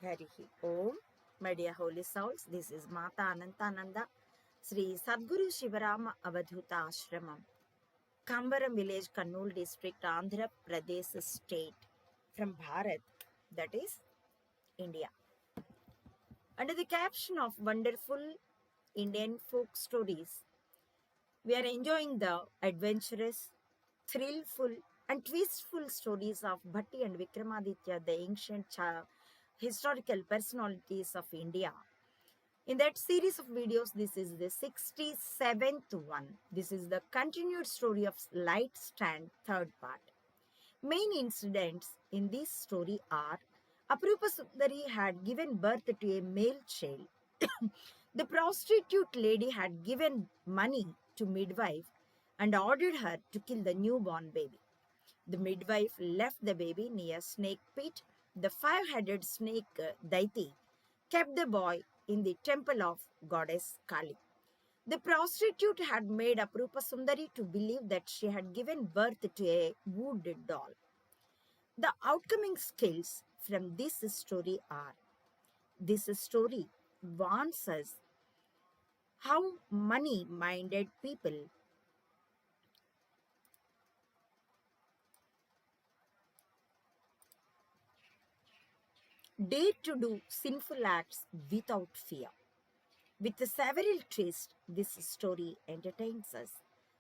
Harihi Om. My dear holy souls, this is Mata Anantananda, Sri Sadguru Shivarama Avadhuta Ashramam, Kambaram village, Kannur district, Andhra Pradesh state, from Bharat, that is India. Under the caption of Wonderful Indian Folk Stories, we are enjoying the adventurous, thrillful, and twistful stories of Bhatti and Vikramaditya, the ancient historical personalities of India. In that series of videos, this is the 67th one. This is the continued story of Light Stand, third part. Main incidents in this story are Aprupa Sundari had given birth to a male child. The prostitute lady had given money to midwife and ordered her to kill the newborn baby. The midwife left the baby near snake pit. The five-headed snake Daiti kept the boy in the temple of goddess Kali. The prostitute had made Aprupa Sundari to believe that she had given birth to a wood doll. The outcoming skills from this story are: this story warns us how money minded people dare to do sinful acts without fear. With several twists, this story entertains us.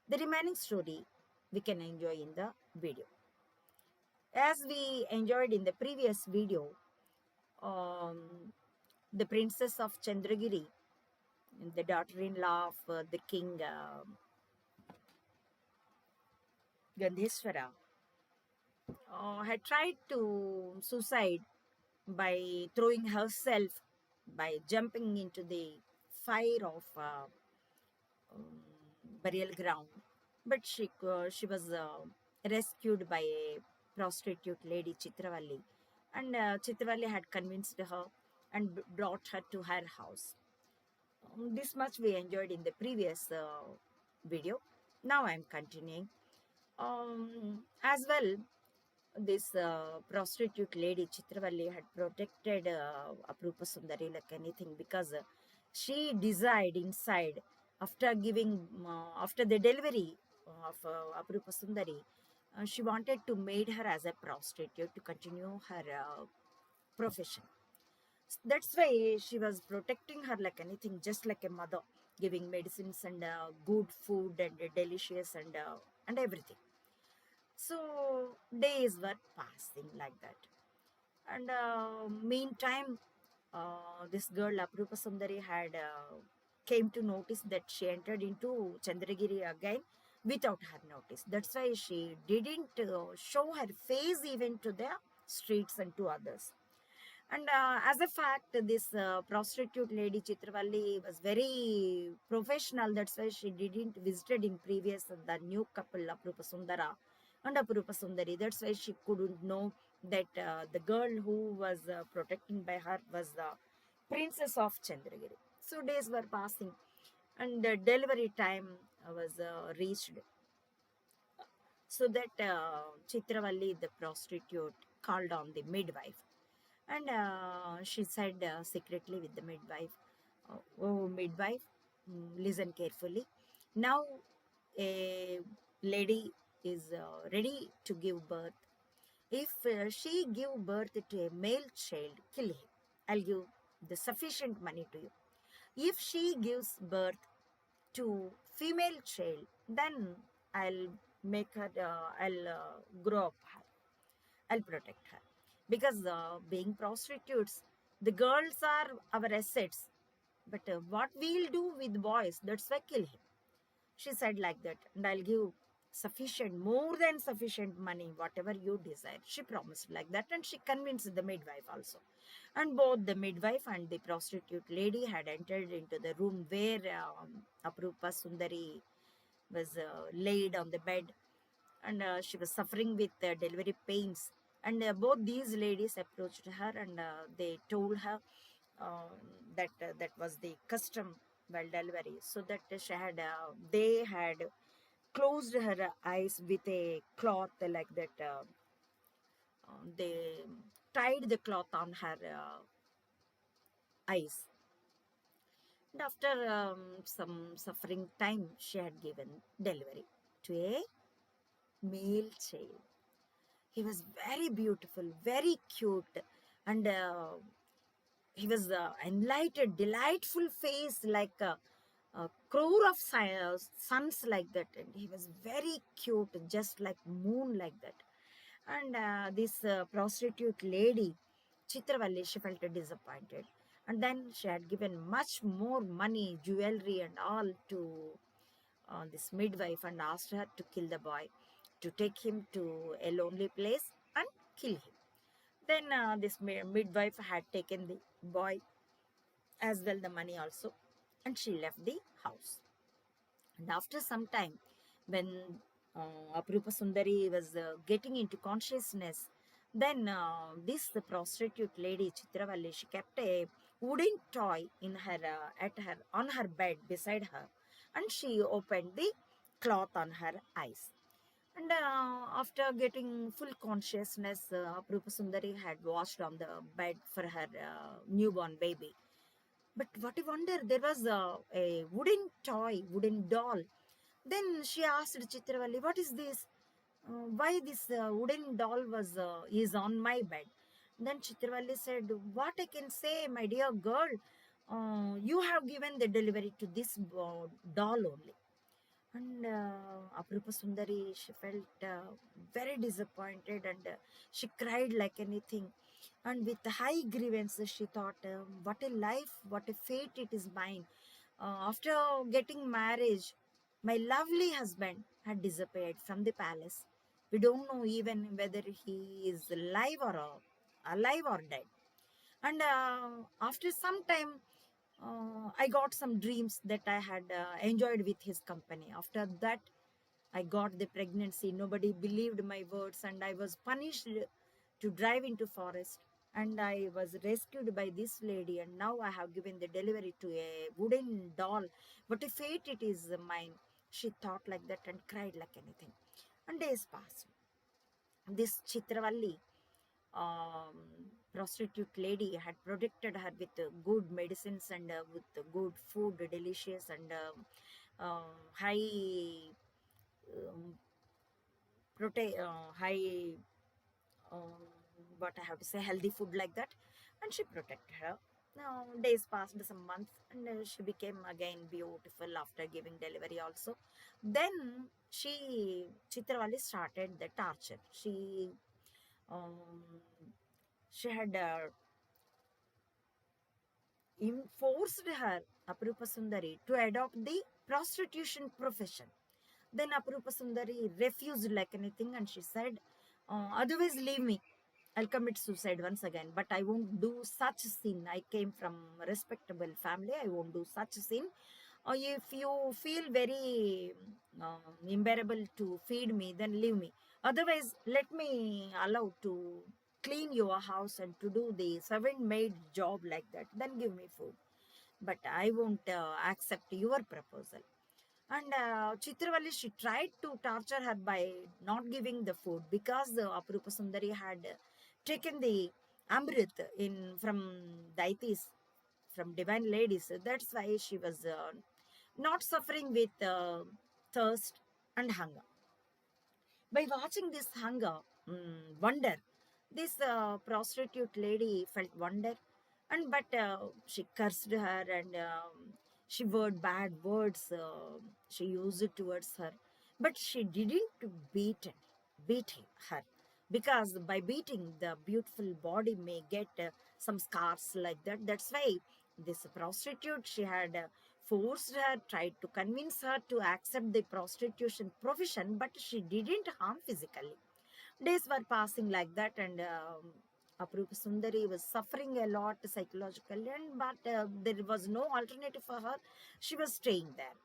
The remaining story we can enjoy in the video. As we enjoyed in the previous video, the princess of Chandragiri, the daughter-in-law of the king Gandheswara, had tried to suicide by throwing herself, by jumping into the fire of burial ground. But she was rescued by a prostitute lady, Chitravalli. And Chitravalli had convinced her and brought her to her house. This much we enjoyed in the previous video. Now I am continuing. As well, this prostitute lady Chitravalli had protected Aprupa Sundari like anything, because she desired inside, after after the delivery of Aprupa Sundari, she wanted to make her as a prostitute to continue her profession. That's why she was protecting her like anything, just like a mother, giving medicines and good food and delicious and everything. So days were passing like that. And meantime, this girl Aprupa Sundari had came to notice that she entered into Chandragiri again without her notice. That's why she didn't show her face even to the streets and to others. And as a fact, this prostitute lady Chitravalli was very professional. That's why she didn't visited in previous the new couple Aprupa Sundara and Aprupa Sundari. That's why she couldn't know that the girl who was protecting by her was the princess of Chandragiri. So days were passing, and the delivery time was reached. So that Chitravalli, the prostitute, called on the midwife, and she said secretly with the midwife, "Oh, midwife, listen carefully. Now, a lady is ready to give birth. If she give birth to a male child, kill him. I'll give the sufficient money to you. If she gives birth to female child, then I'll make her. I'll grow up her. I'll protect her, because being prostitutes, the girls are our assets. But what we'll do with boys, that's why kill him." She said like that, and I'll give sufficient, more than sufficient money, whatever you desire. She promised like that, and she convinced the midwife also. And both the midwife and the prostitute lady had entered into the room where Aprupa Sundari was laid on the bed, and she was suffering with delivery pains. And both these ladies approached her, and they told her uh, that that was the custom while delivery, so that they had closed her eyes with a cloth like that. They tied the cloth on her eyes. And after some suffering time, she had given delivery to a male child. He was very beautiful, very cute, and he was enlightened, delightful face like a crore of suns like that, and he was very cute, just like moon like that. And this prostitute lady, Chitravalli, she felt disappointed. And then she had given much more money, jewelry, and all to this midwife and asked her to kill the boy, to take him to a lonely place and kill him. Then this midwife had taken the boy as well the money also, and she left the house. And after some time, when Aprupa Sundari was getting into consciousness, then this the prostitute lady Chitravalli, she kept a wooden toy in her at her on her bed beside her, and she opened the cloth on her eyes. And after getting full consciousness, Aprupa Sundari had washed on the bed for her newborn baby. But what a wonder, there was a wooden toy, wooden doll. Then she asked Chitravalli, "What is this? Why this wooden doll is on my bed?" Then Chitravalli said, "What I can say, my dear girl, you have given the delivery to this doll only." And Aprupa Sundari, she felt very disappointed, and she cried like anything. And with high grievance, she thought, what a life, what a fate it is mine. After getting marriage, my lovely husband had disappeared from the palace. We don't know even whether he is alive or dead. And after some time, I got some dreams that I had enjoyed with his company. After that, I got the pregnancy. Nobody believed my words, and I was punished to drive into forest. And I was rescued by this lady, and now I have given the delivery to a wooden doll. What a fate it is mine. She thought like that and cried like anything. And days passed. This Chitravalli, um, prostitute lady, had protected her with good medicines and with good food, delicious and high um, high um, what I have to say, healthy food like that, and she protected her. Now days passed, some months, and she became again beautiful after giving delivery also. Then Chitravalli started the torture. Um, she had forced her, Aprupa Sundari, to adopt the prostitution profession. Then Aprupa Sundari refused like anything, and she said, otherwise leave me. I'll commit suicide once again, but I won't do such sin. I came from a respectable family. I won't do such sin. Or if you feel very unbearable to feed me, then leave me. Otherwise, let me allow to clean your house and to do the servant maid job like that. Then give me food. But I won't accept your proposal. And Chitravalli, she tried to torture her by not giving the food because the Aprupa Sundari had taken the Amrit in from deities, from divine ladies. That's why she was not suffering with thirst and hunger. By watching this hunger, wonder, this prostitute lady felt wonder, and but she cursed her and she word bad words she used it towards her, but she didn't beat her, because by beating the beautiful body may get some scars like that. That's why this prostitute, she had forced her, tried to convince her to accept the prostitution profession, but she didn't harm physically. Days were passing like that, and Aprupa Sundari was suffering a lot psychologically, and but there was no alternative for her. She was staying there.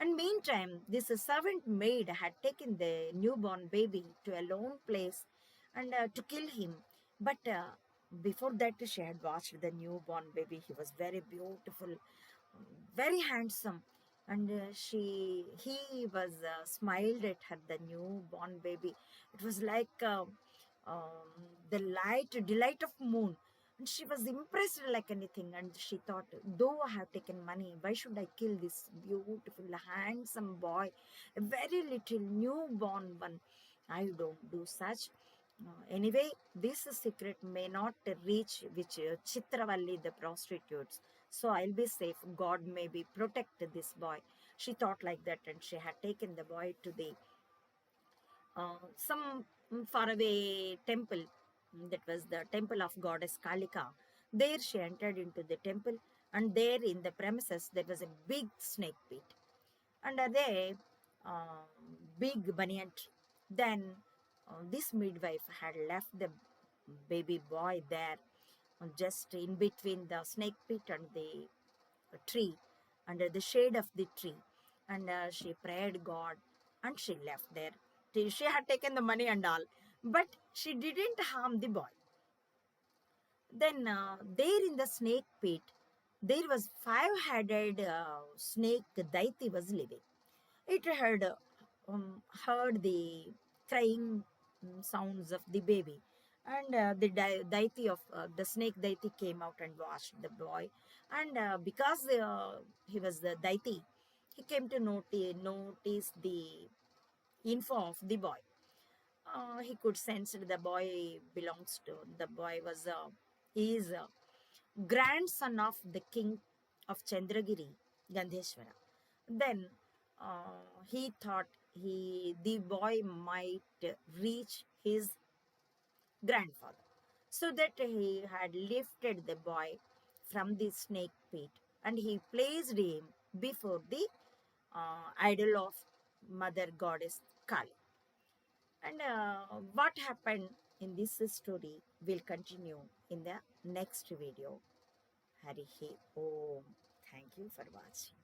And meantime, this servant maid had taken the newborn baby to a lone place and to kill him. But before that, she had watched the newborn baby. He was very beautiful, very handsome, and he was smiled at her, the newborn baby. It was like the delight of moon. And she was impressed like anything, and she thought, though I have taken money, why should I kill this beautiful, handsome boy, a very little newborn one? I don't do such. Anyway, this secret may not reach which Chitravalli, the prostitutes. So I'll be safe. God maybe protect this boy. She thought like that, and she had taken the boy to the some faraway temple. That was the temple of goddess Kalika. There she entered into the temple, and there in the premises there was a big snake pit. Under there, uh, big banyan tree. Then this midwife had left the baby boy there, just in between the snake pit and the tree, under the shade of the tree. And she prayed God, and she left there. She had taken the money and all, but she didn't harm the boy. Then there in the snake pit, there was five-headed snake Daiti was living. It had heard the crying sounds of the baby, and the deity of the snake deity came out and washed the boy. And because he was the deity, he came to notice the info of the boy. He could sense the boy belongs to the boy was he is a grandson of the king of Chandragiri, Gandheshwara. Then he thought the boy might reach his grandfather, so that he had lifted the boy from the snake pit, and he placed him before the idol of Mother Goddess Kali. And what happened in this story will continue in the next video. Harihi Om. Thank you for watching.